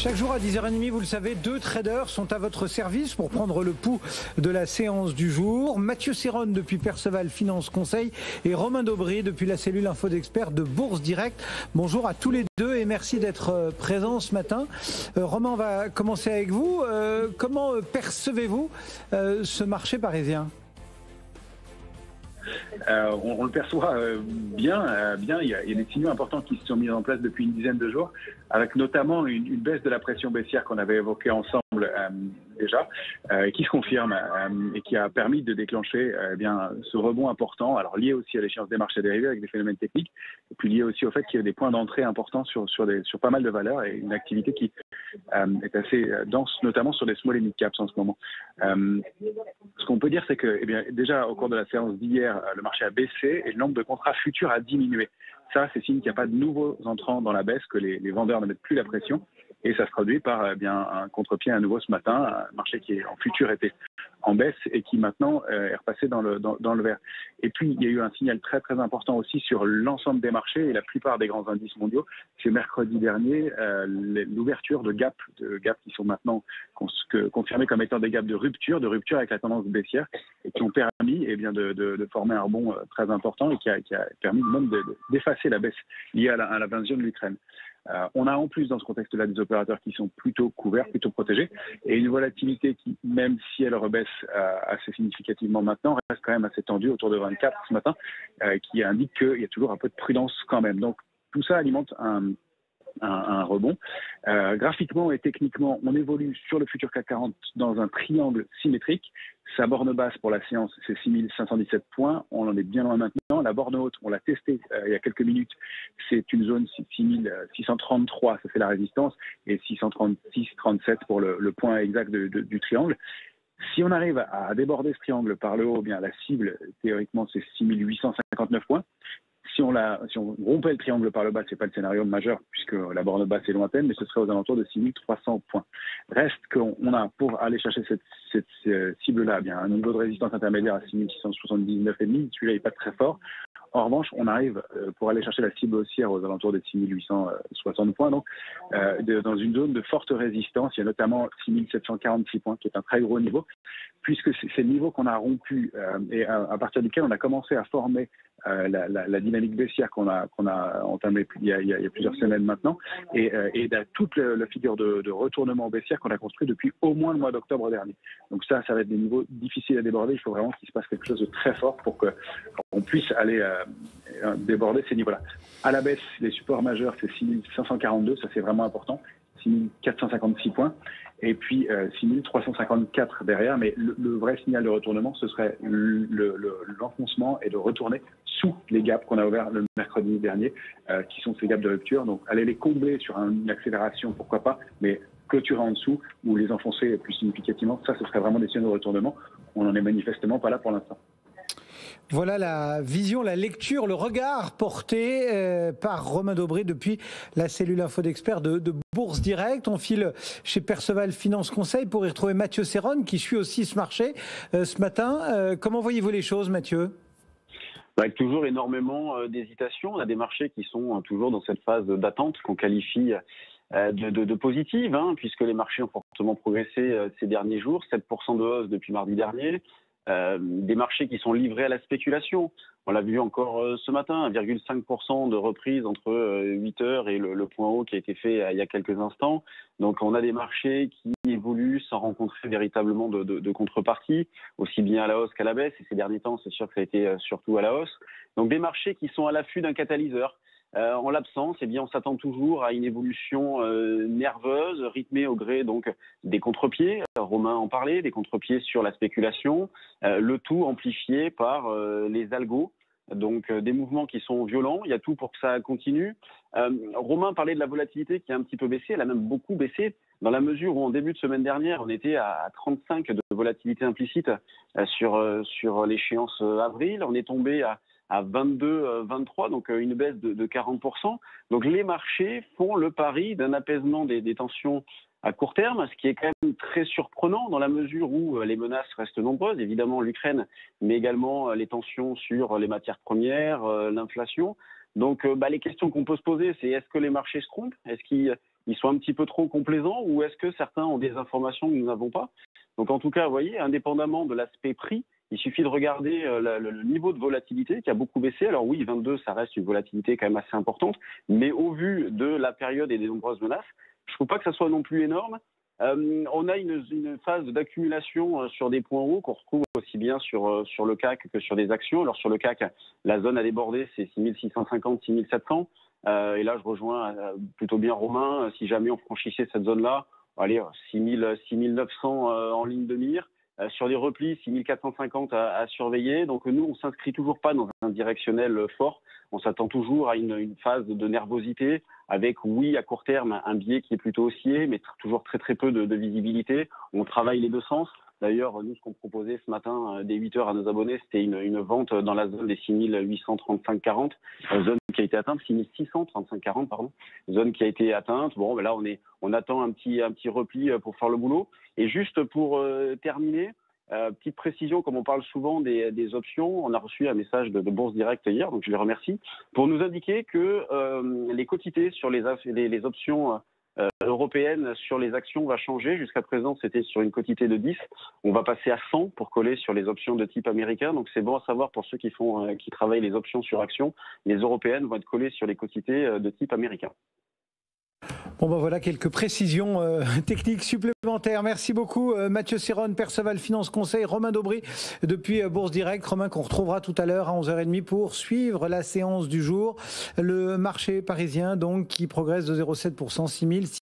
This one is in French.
Chaque jour à 10h30, vous le savez, 2 traders sont à votre service pour prendre le pouls de la séance du jour. Mathieu Serron depuis Perceval Finance Conseil et Romain Daubry depuis la cellule Info d'Experts de Bourse Direct. Bonjour à tous les deux et merci d'être présents ce matin. Romain, on va commencer avec vous. Comment percevez-vous ce marché parisien ? On le perçoit bien. Il y a des signaux importants qui se sont mis en place depuis une dizaine de jours, avec notamment une baisse de la pression baissière qu'on avait évoquée ensemble déjà, qui se confirme et qui a permis de déclencher ce rebond important, alors lié aussi à l'échéance des marchés dérivés avec des phénomènes techniques, et puis lié aussi au fait qu'il y a des points d'entrée importants sur pas mal de valeurs et une activité qui est assez dense, notamment sur les small et mid caps en ce moment. Ce qu'on peut dire, c'est que déjà au cours de la séance d'hier, le marché a baissé et le nombre de contrats futurs a diminué. Ça, c'est signe qu'il n'y a pas de nouveaux entrants dans la baisse, que les vendeurs ne mettent plus la pression. Et ça se traduit par un contre-pied à nouveau ce matin, un marché qui en futur était en baisse et qui maintenant est repassé dans le vert. Et puis, il y a eu un signal très très important aussi sur l'ensemble des marchés et la plupart des grands indices mondiaux. C'est mercredi dernier, l'ouverture de gaps qui sont maintenant confirmés comme étant des gaps de rupture avec la tendance baissière et qui ont permis de former un rebond très important et qui a permis même d'effacer la baisse liée à l'invasion de l'Ukraine. On a en plus dans ce contexte-là des opérateurs qui sont plutôt couverts, plutôt protégés, et une volatilité qui, même si elle rebaisse assez significativement maintenant, reste quand même assez tendue autour de 24 ce matin, qui indique qu'il y a toujours un peu de prudence quand même. Donc tout ça alimente un rebond. Graphiquement et techniquement, on évolue sur le futur CAC 40 dans un triangle symétrique. Sa borne basse pour la séance, c'est 6517 points. On en est bien loin maintenant. La borne haute, on l'a testée il y a quelques minutes. C'est une zone 6633, ça fait la résistance, et 636-37 pour le point exact du triangle. Si on arrive à déborder ce triangle par le haut, la cible, théoriquement, c'est 6859 points. Si on rompait le triangle par le bas, ce n'est pas le scénario majeur puisque la borne basse est lointaine, mais ce serait aux alentours de 6300 points. Reste qu'on a, pour aller chercher cette cible-là, un niveau de résistance intermédiaire à 6679,5. Celui-là n'est pas très fort. En revanche, on arrive pour aller chercher la cible haussière aux alentours de 6860 points, donc dans une zone de forte résistance. Il y a notamment 6746 points, qui est un très gros niveau, puisque c'est le niveau qu'on a rompu et à partir duquel on a commencé à former la dynamique baissière qu'on a entamée il y a plusieurs semaines maintenant, et toute la figure de retournement baissière qu'on a construit depuis au moins le mois d'octobre dernier. Donc ça va être des niveaux difficiles à déborder. Il faut vraiment qu'il se passe quelque chose de très fort pour qu'on puisse aller déborder ces niveaux-là. À la baisse, les supports majeurs, c'est 6542, ça c'est vraiment important, 6456 points, et puis 6354 derrière, mais le vrai signal de retournement, ce serait l'enfoncement et de retourner sous les gaps qu'on a ouverts le mercredi dernier, qui sont ces gaps de rupture. Donc aller les combler sur une accélération, pourquoi pas, mais clôturer en dessous ou les enfoncer plus significativement, ça ce serait vraiment des signaux de retournement. On n'en est manifestement pas là pour l'instant. Voilà la vision, la lecture, le regard porté par Romain Daubry depuis la cellule Info d'Experts de Bourse Direct. On file chez Perceval Finance Conseil pour y retrouver Mathieu Serron qui suit aussi ce marché ce matin. Comment voyez-vous les choses, Mathieu ? Avec toujours énormément d'hésitation. On a des marchés qui sont toujours dans cette phase d'attente qu'on qualifie de positive, puisque les marchés ont fortement progressé ces derniers jours, 7% de hausse depuis mardi dernier. Des marchés qui sont livrés à la spéculation. On l'a vu encore ce matin, 1,5% de reprise entre 8 heures et le point haut qui a été fait il y a quelques instants. Donc on a des marchés qui évoluent sans rencontrer véritablement de contrepartie, aussi bien à la hausse qu'à la baisse. Et ces derniers temps, c'est sûr que ça a été surtout à la hausse. Donc des marchés qui sont à l'affût d'un catalyseur. En l'absence, on s'attend toujours à une évolution nerveuse, rythmée au gré donc des contre-pieds. Romain en parlait, des contre-pieds sur la spéculation, le tout amplifié par les algos. Donc des mouvements qui sont violents, il y a tout pour que ça continue. Romain parlait de la volatilité qui a un petit peu baissé, elle a même beaucoup baissé, dans la mesure où en début de semaine dernière, on était à 35 de volatilité implicite sur l'échéance avril. On est tombé à 22, 23, donc une baisse de 40%. Donc les marchés font le pari d'un apaisement des tensions à court terme, ce qui est quand même très surprenant dans la mesure où les menaces restent nombreuses, évidemment l'Ukraine, mais également les tensions sur les matières premières, l'inflation. Donc les questions qu'on peut se poser, c'est est-ce que les marchés se trompent ? Est-ce qu'ils ils sont un petit peu trop complaisants ou est-ce que certains ont des informations que nous n'avons pas? Donc en tout cas, vous voyez, indépendamment de l'aspect prix, il suffit de regarder le niveau de volatilité qui a beaucoup baissé. Alors oui, 22, ça reste une volatilité quand même assez importante, mais au vu de la période et des nombreuses menaces, je ne trouve pas que ça soit non plus énorme. On a une phase d'accumulation sur des points hauts qu'on retrouve aussi bien sur le CAC que sur des actions. Alors sur le CAC, la zone à déborder, c'est 6650, 6700. Et là, je rejoins plutôt bien Romain. Si jamais on franchissait cette zone-là, allez, 6900 en ligne de mire. Sur des replis, 6450 à surveiller. Donc nous, on ne s'inscrit toujours pas dans un directionnel fort. On s'attend toujours à une phase de nervosité avec, oui, à court terme, un biais qui est plutôt haussier, mais toujours très très peu de visibilité. On travaille les deux sens. D'ailleurs, nous, ce qu'on proposait ce matin dès 8 heures à nos abonnés, c'était une vente dans la zone des 6835,40, zone qui a été atteinte, 6635,40, pardon, zone qui a été atteinte. Bon, ben là, on attend un petit repli pour faire le boulot. Et juste pour terminer, petite précision, comme on parle souvent des options, on a reçu un message de Bourse Direct hier, donc je les remercie, pour nous indiquer que les quotités sur les options européenne sur les actions va changer. Jusqu'à présent, c'était sur une quotité de 10. On va passer à 100 pour coller sur les options de type américain. Donc, c'est bon à savoir pour ceux qui travaillent les options sur actions. Les européennes vont être collées sur les quotités de type américain. Bon ben voilà quelques précisions techniques supplémentaires. Merci beaucoup Mathieu Serron, Perceval Finance Conseil, Romain Daubry depuis Bourse Direct. Romain qu'on retrouvera tout à l'heure à 11h30 pour suivre la séance du jour. Le marché parisien donc qui progresse de 0,7%, 6000.